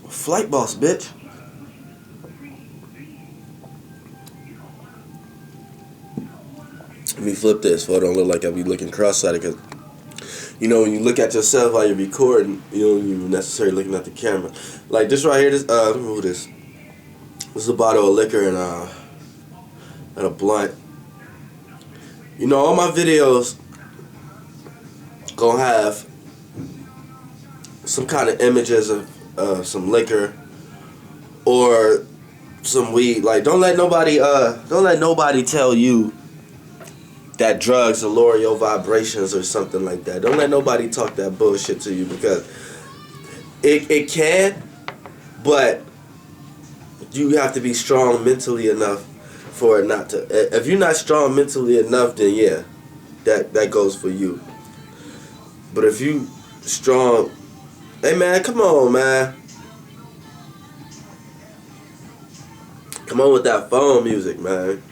Flightboss, bitch. Let me flip this so I don't look like I be looking cross-eyed, because you know when you look at yourself while you're recording, you don't even necessarily looking at the camera. Like this right here, this let me move this. This is a bottle of liquor and a blunt. You know, all my videos gonna have some kind of images of some liquor or some weed. Like don't let nobody tell you that drugs will lower your vibrations or something like that. Don't let nobody talk that bullshit to you, because it can, but you have to be strong mentally enough for it not to. If you're not strong mentally enough, then yeah, that goes for you. But if you strong, hey man, come on, man. Come on with that phone music, man.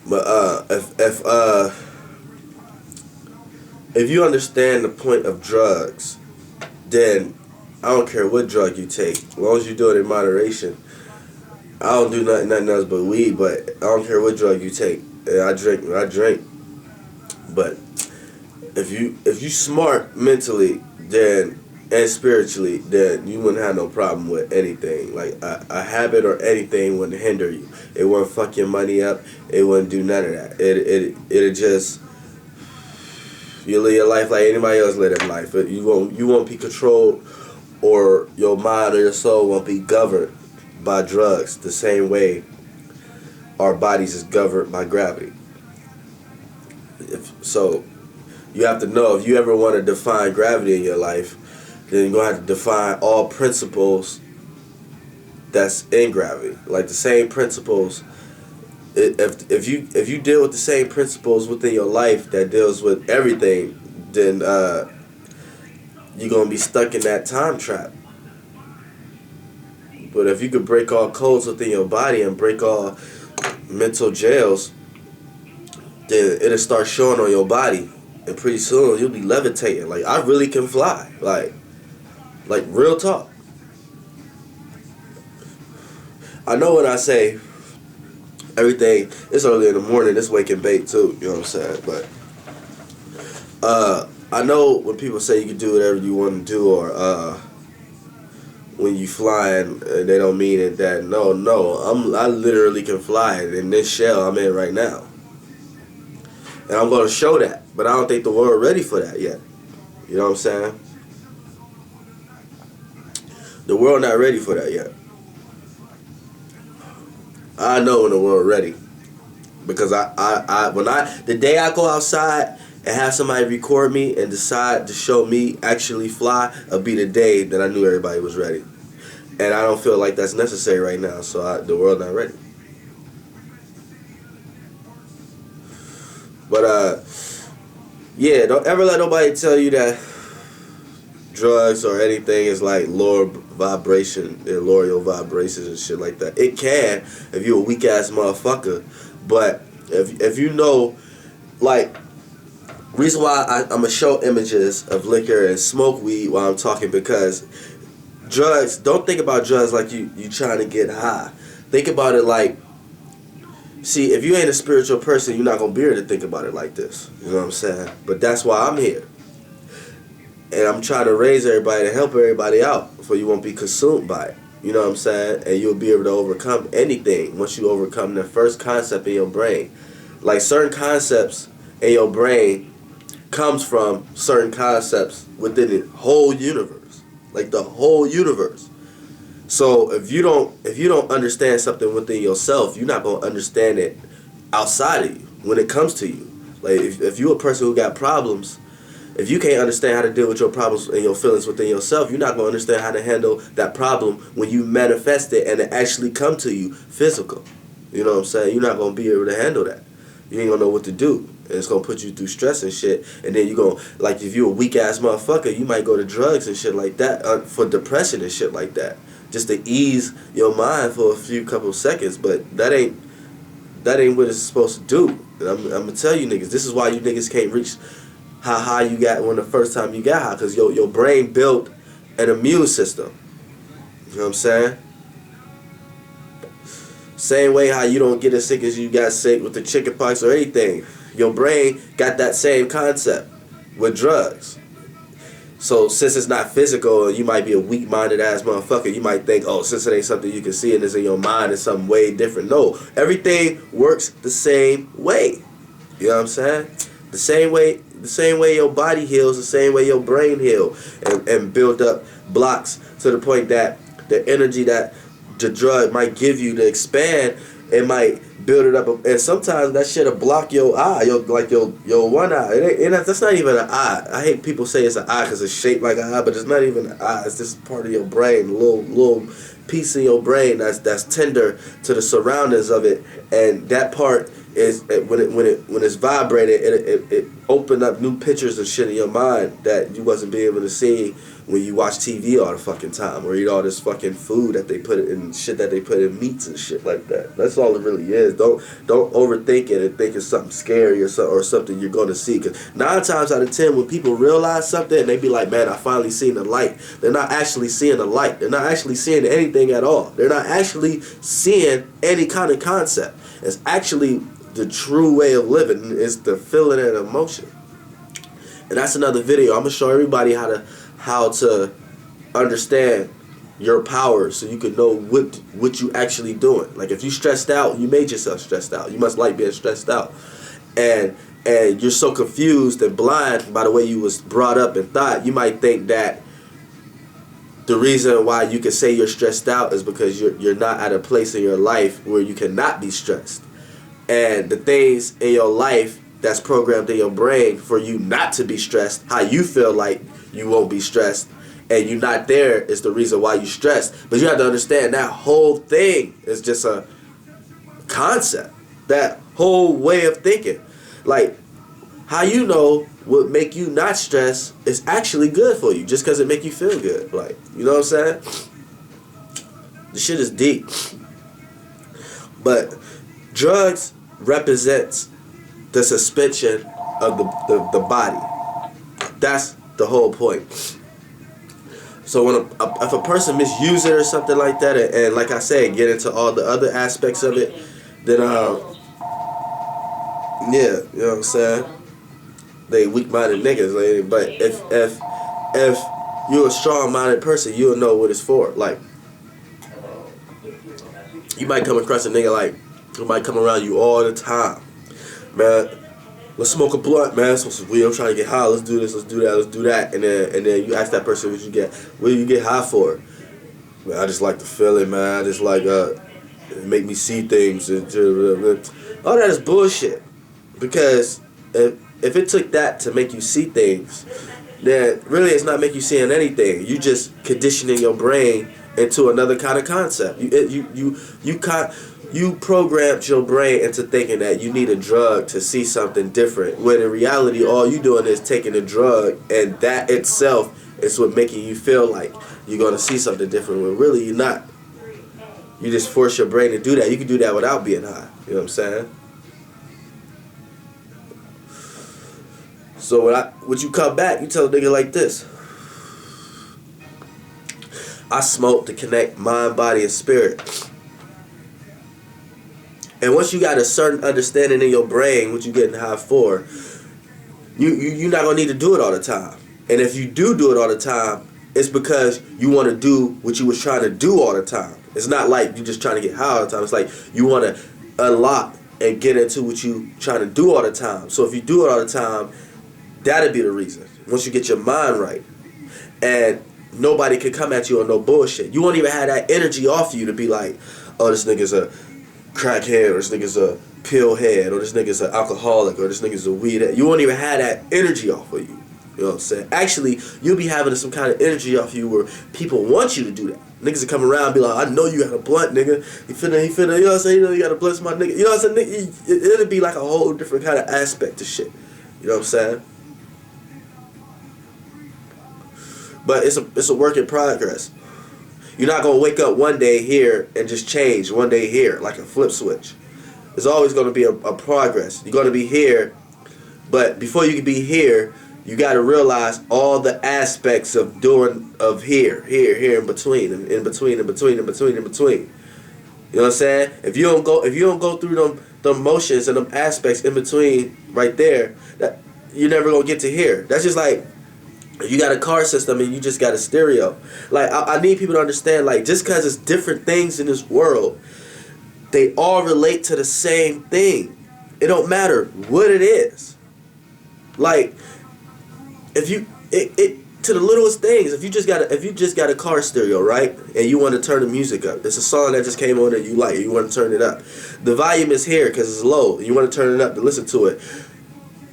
But if you understand the point of drugs, then I don't care what drug you take, as long as you do it in moderation. I don't do nothing else but weed, but I don't care what drug you take. I drink. But if you smart mentally, then and spiritually, then you wouldn't have no problem with anything. Like a habit or anything wouldn't hinder you. It wouldn't fuck your money up. It wouldn't do none of that. It'll just, you live your life like anybody else live their life. You won't be controlled, or your mind or your soul won't be governed by drugs the same way our bodies is governed by gravity. So you have to know, if you ever want to define gravity in your life, then you're going to have to define all principles that's in gravity. Like the same principles, if you deal with the same principles within your life that deals with everything, then you're going to be stuck in that time trap. But if you could break all codes within your body and break all mental jails, then it'll start showing on your body. And pretty soon you'll be levitating. Like, I really can fly. Like real talk. I know when I say everything, it's early in the morning, it's waking bait too, you know what I'm saying? But I know when people say you can do whatever you want to do, or when you flying, they don't mean it that no, I literally can fly in this shell I'm in right now. And I'm going to show that, but I don't think the world ready for that yet. You know what I'm saying? The world not ready for that yet. I know when the world ready, because the day I go outside and have somebody record me and decide to show me actually fly, will be the day that I knew everybody was ready. And I don't feel like that's necessary right now, so the world not ready. But yeah, don't ever let nobody tell you that drugs or anything is like lower vibration, and lower your vibrations and shit like that. It can if you're a weak ass motherfucker, but if you know, like, reason why I'm gonna show images of liquor and smoke weed while I'm talking, because drugs, don't think about drugs like you trying to get high. Think about it like, see, if you ain't a spiritual person, you're not gonna be able to think about it like this. You know what I'm saying? But that's why I'm here. And I'm trying to raise everybody to help everybody out, so you won't be consumed by it. You know what I'm saying? And you'll be able to overcome anything once you overcome the first concept in your brain. Like, certain concepts in your brain comes from certain concepts within the whole universe. Like the whole universe. So if you don't understand something within yourself, you're not gonna understand it outside of you when it comes to you. Like, if you're a person who got problems, if you can't understand how to deal with your problems and your feelings within yourself, you're not going to understand how to handle that problem when you manifest it and it actually come to you physical. You know what I'm saying? You're not going to be able to handle that. You ain't going to know what to do. And it's going to put you through stress and shit. And then you're going to, like, if you're a weak-ass motherfucker, you might go to drugs and shit like that for depression and shit like that, just to ease your mind for a couple seconds. But that ain't what it's supposed to do. And I'm going to tell you niggas, this is why you niggas can't reach how high you got when the first time you got high, because your brain built an immune system. You know what I'm saying? Same way how you don't get as sick as you got sick with the chicken pox or anything. Your brain got that same concept with drugs. So since it's not physical, you might be a weak-minded ass motherfucker. You might think, oh, since it ain't something you can see and it's in your mind, it's something way different. No, everything works the same way. You know what I'm saying? The same way your body heals, the same way your brain heals, and build up blocks to the point that the energy that the drug might give you to expand, it might build it up, and sometimes that shit'll block your eye, your one eye. That's not even an eye. I hate people say it's an eye because it's shaped like an eye, but it's not even an eye. It's just part of your brain, a little piece of your brain that's tender to the surroundings of it, and that part is when it's vibrated, it opened up new pictures and shit in your mind that you wasn't being able to see when you watch TV all the fucking time or eat all this fucking food that they put in shit that they put in meats and shit like that. That's all it really is. Don't overthink it and think it's something scary or something you're going to see. Because 9 times out of 10, when people realize something and they be like, man, I finally seen the light, they're not actually seeing the light. They're not actually seeing anything at all. They're not actually seeing any kind of concept. It's actually the true way of living is the feeling and emotion. And that's another video. I'm going to show everybody how to understand your power so you can know what you actually doing. Like if you stressed out, you made yourself stressed out. You must like being stressed out. And you're so confused and blind by the way you was brought up and thought, you might think that the reason why you can say you're stressed out is because you're not at a place in your life where you cannot be stressed. And the things in your life that's programmed in your brain for you not to be stressed, how you feel like you won't be stressed, and you're not there is the reason why you're stressed. But you have to understand that whole thing is just a concept. That whole way of thinking. Like, how you know what make you not stressed is actually good for you just because it make you feel good. Like, you know what I'm saying? The shit is deep. But drugs represents the suspension of the body. That's the whole point. So when if a person misuse it or something like that, and like I said, get into all the other aspects of it, then yeah, you know what I'm saying? They weak-minded niggas. Like, but if you're a strong-minded person, you'll know what it's for. Like, you might come across a nigga like who might come around you all the time, man. Let's smoke a blunt, man. Smoke some weed. I'm trying to get high. Let's do this. Let's do that. Let's do that. And then you ask that person, what do you get high for? Man, I just like the feeling, man. I just like it make me see things. All that is bullshit. Because if it took that to make you see things, then really it's not make you seeing anything. You just conditioning your brain into another kind of concept. You programmed your brain into thinking that you need a drug to see something different, when in reality all you doing is taking a drug, and that itself is what making you feel like you're going to see something different, when really you're not. You just force your brain to do that. You can do that without being high. You know what I'm saying? So when you come back, you tell a nigga like this: I smoke to connect mind, body, and spirit. And once you got a certain understanding in your brain what you getting high for, you're not going to need to do it all the time. And if you do it all the time, it's because you want to do what you was trying to do all the time. It's not like you're just trying to get high all the time. It's like you want to unlock and get into what you trying to do all the time. So if you do it all the time, that'll be the reason. Once you get your mind right. And nobody can come at you on no bullshit. You won't even have that energy off you to be like, oh, this nigga's a crackhead, or this nigga's a pill head, or this nigga's an alcoholic, or this nigga's a weed head. You won't even have that energy off of you. You know what I'm saying? Actually, you'll be having some kind of energy off you where people want you to do that. Niggas will come around and be like, I know you got a blunt, nigga. He finna, you know what I'm saying? You know you got to bless my nigga. You know what I'm saying? It'll be like a whole different kind of aspect to shit. You know what I'm saying? But it's a work in progress. You're not going to wake up one day here and just change one day here like a flip switch. There's always going to be a progress. You're going to be here, but before you can be here, you got to realize all the aspects of doing of here, in between, and in between, in between, in between, in between. You know what I'm saying? If you don't go through them motions and them aspects in between right there, that you're never gonna get to here. That's just like you got a car system and you just got a stereo. Like I need people to understand, like, just because it's different things in this world, they all relate to the same thing. It don't matter what it is. Like, if you to the littlest things, if you just got a car stereo, right, and you want to turn the music up, it's a song that just came on that you like, you want to turn it up. The volume is here because it's low. You want to turn it up to listen to it.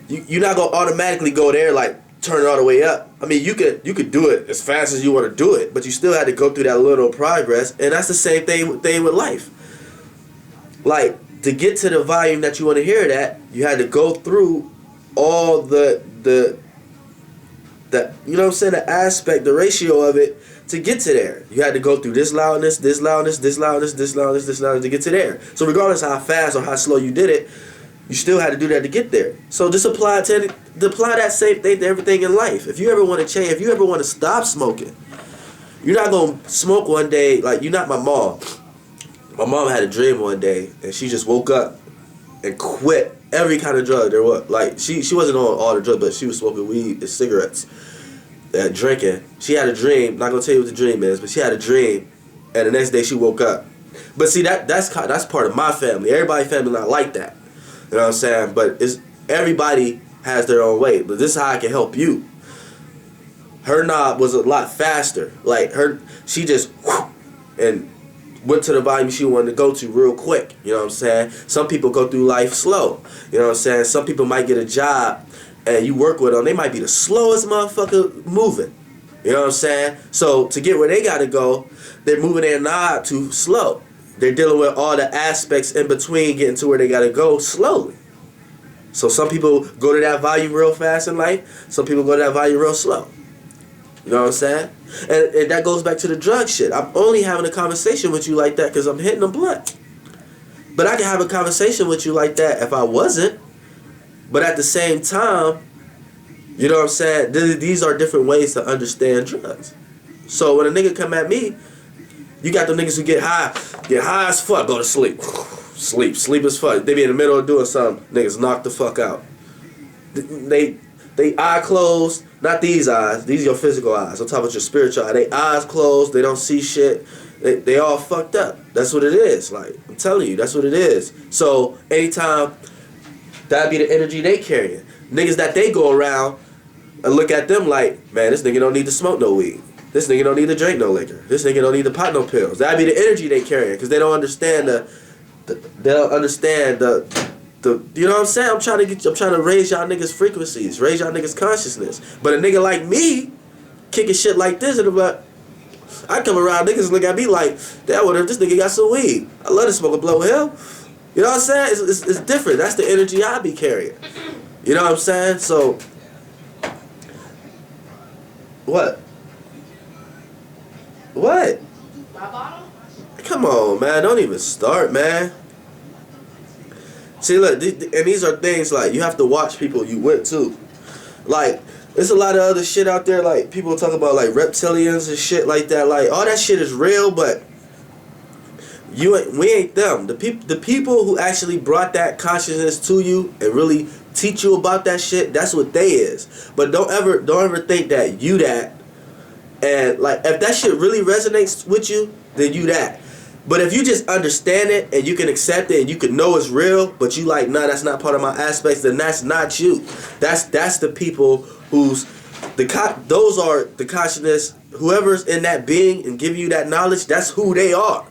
You're not gonna automatically go there like turn it all the way up. I mean, you could do it as fast as you want to do it, but you still had to go through that little progress, and that's the same thing with life. Like, to get to the volume that you want to hear that, you had to go through all the you know what I'm saying, the aspect, the ratio of it to get to there. You had to go through this loudness, this loudness, this loudness, this loudness, this loudness to get to there. So regardless of how fast or how slow you did it, you still had to do that to get there. So just apply that same thing to everything in life. If you ever want to change, if you ever want to stop smoking, you're not going to smoke one day. Like, you're not my mom. My mom had a dream one day, and she just woke up and quit every kind of drug there was. Like, she wasn't on all the drugs, but she was smoking weed and cigarettes and drinking. She had a dream. Not gonna tell you what the dream is, but she had a dream, and the next day she woke up. But see, that's part of my family. Everybody's family not like that. You know what I'm saying? But everybody has their own way. But this is how I can help you. Her knob was a lot faster. Like, she just and went to the volume she wanted to go to real quick. You know what I'm saying? Some people go through life slow. You know what I'm saying? Some people might get a job and you work with them. They might be the slowest motherfucker moving. You know what I'm saying? So to get where they got to go, they're moving their knob too slow. They're dealing with all the aspects in between getting to where they got to go slowly. So some people go to that volume real fast in life. Some people go to that volume real slow. You know what I'm saying? And that goes back to the drug shit. I'm only having a conversation with you like that because I'm hitting a blunt. But I can have a conversation with you like that if I wasn't. But at the same time, you know what I'm saying? These are different ways to understand drugs. So when a nigga come at me, you got them niggas who get high as fuck, go to sleep. Sleep as fuck. They be in the middle of doing something, niggas knock the fuck out. They eye closed, not these eyes, these are your physical eyes, on top of your spiritual eye. They eyes closed, they don't see shit, they all fucked up. That's what it is. Like, I'm telling you, that's what it is. So anytime, that'd be the energy they carrying. Niggas that they go around and look at them like, man, this nigga don't need to smoke no weed. This nigga don't need to drink no liquor. This nigga don't need to pop no pills. That'd be the energy they carrying, because they don't understand the you know what I'm saying? I'm trying to raise y'all niggas frequencies, raise y'all niggas consciousness. But a nigga like me, kicking shit like this, and I come around, niggas look at me like, damn, what if this nigga got some weed? I love to smoke a blow with him. You know what I'm saying? It's different. That's the energy I be carrying. You know what I'm saying? So, what? What? My bottle? Come on, man. Don't even start, man. See, look, and these are things, like, you have to watch people you with, too. Like, there's a lot of other shit out there, like, people talk about, like, reptilians and shit like that. Like, all that shit is real, but we ain't them. The people who actually brought that consciousness to you and really teach you about that shit, that's what they is. But don't ever think that you that. And, like, if that shit really resonates with you, then you that. But if you just understand it and you can accept it and you can know it's real, but you like, nah, that's not part of my aspects, then that's not you. That's the people those are the consciousness, whoever's in that being and give you that knowledge, that's who they are.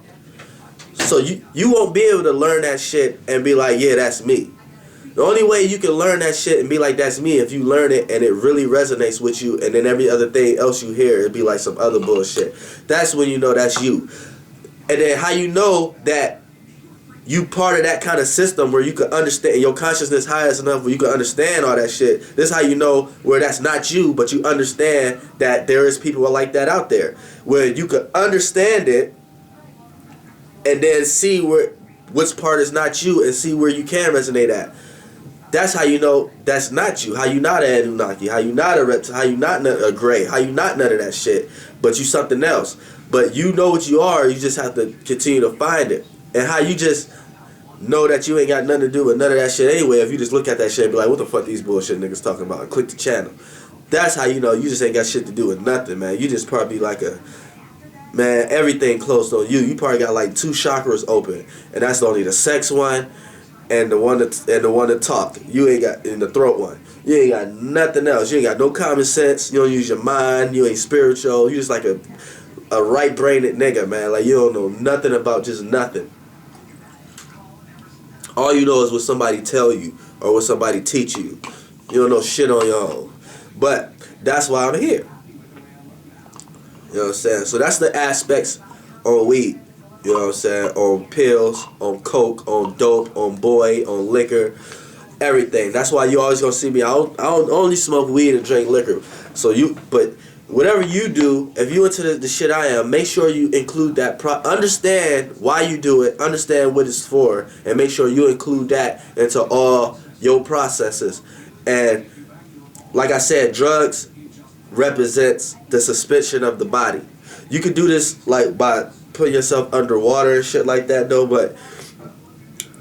So you won't be able to learn that shit and be like, yeah, that's me. The only way you can learn that shit and be like, that's me, if you learn it and it really resonates with you, and then every other thing else you hear, it'd be like some other bullshit. That's when you know that's you. And then how you know that you part of that kind of system where you can understand, your consciousness highest enough where you can understand all that shit. This is how you know where that's not you, but you understand that there is people like that out there. Where you can understand it and then see which part is not you and see where you can resonate at. That's how you know that's not you. How you not an Anunnaki. How you not a reptile. How you not a gray. How you not none of that shit. But you something else. But you know what you are. You just have to continue to find it. And how you just know that you ain't got nothing to do with none of that shit anyway. If you just look at that shit and be like, what the fuck these bullshit niggas talking about? And click the channel. That's how you know you just ain't got shit to do with nothing, man. You just probably like a... Man, everything closed on you. You probably got like 2 chakras open. And that's only the sex one and the one to talk. You ain't got in the throat one. You ain't got nothing else. You ain't got no common sense. You don't use your mind. You ain't spiritual. You just like a right-brained nigga, man. Like you don't know nothing about just nothing. All you know is what somebody tell you or what somebody teach you. You don't know shit on your own. But that's why I'm here. You know what I'm saying? So that's the aspects on weed. You know what I'm saying? On pills, on coke, on dope, on boy, on liquor, everything. That's why you always gonna see me. I don't only smoke weed and drink liquor. So but whatever you do, if you into the shit I am, make sure you include that. Understand why you do it. Understand what it's for, and make sure you include that into all your processes. And like I said, drugs represents the suspension of the body. You could do this like by putting yourself underwater and shit like that though, but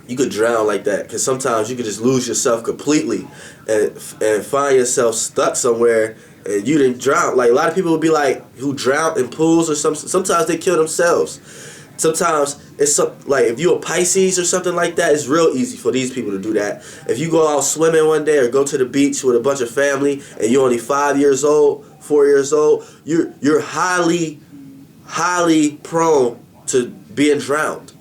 you could drown like that because sometimes you could just lose yourself completely and find yourself stuck somewhere and you didn't drown. Like a lot of people would be like who drown in pools or something. Sometimes they kill themselves. Sometimes it's like if you're a Pisces or something like that, it's real easy for these people to do that. If you go out swimming one day or go to the beach with a bunch of family and you're only 5 years old, 4 years old, you're highly prone to being drowned.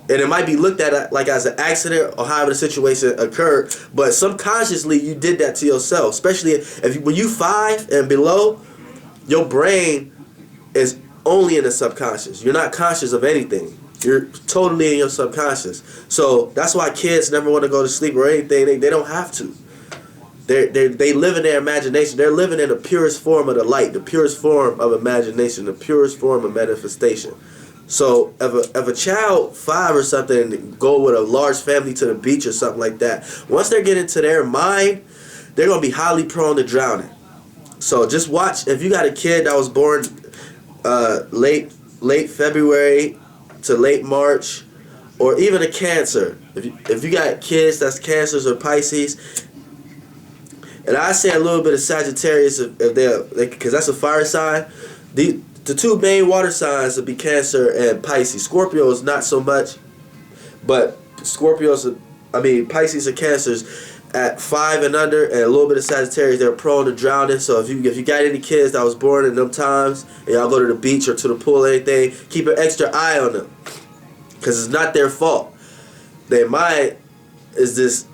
And it might be looked at like as an accident or however the situation occurred, but subconsciously you did that to yourself. Especially when you 5 and below, your brain is only in the subconscious. You're not conscious of anything. You're totally in your subconscious. So that's why kids never want to go to sleep or anything. They don't have to. They live in their imagination. They're living in the purest form of the light, the purest form of imagination, the purest form of manifestation. So if a child 5 or something go with a large family to the beach or something like that, once they get into their mind, they're gonna be highly prone to drowning. So just watch. If you got a kid that was born late February to late March, or even a Cancer. If you got kids that's Cancers or Pisces, and I say a little bit of Sagittarius if they're because that's a fire sign. The 2 main water signs would be Cancer and Pisces. Scorpio is not so much, but Pisces and Cancers at 5 and under, and a little bit of Sagittarius, they're prone to drowning. So if you got any kids that was born in them times, and y'all go to the beach or to the pool or anything, keep an extra eye on them, because it's not their fault. Their mind is just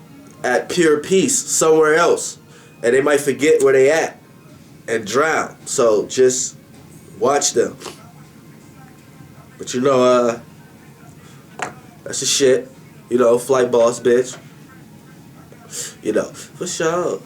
at pure peace somewhere else, and they might forget where they at and drown. So just watch them. But you know, that's the shit. You know, Flightboss, bitch. You know, for sure.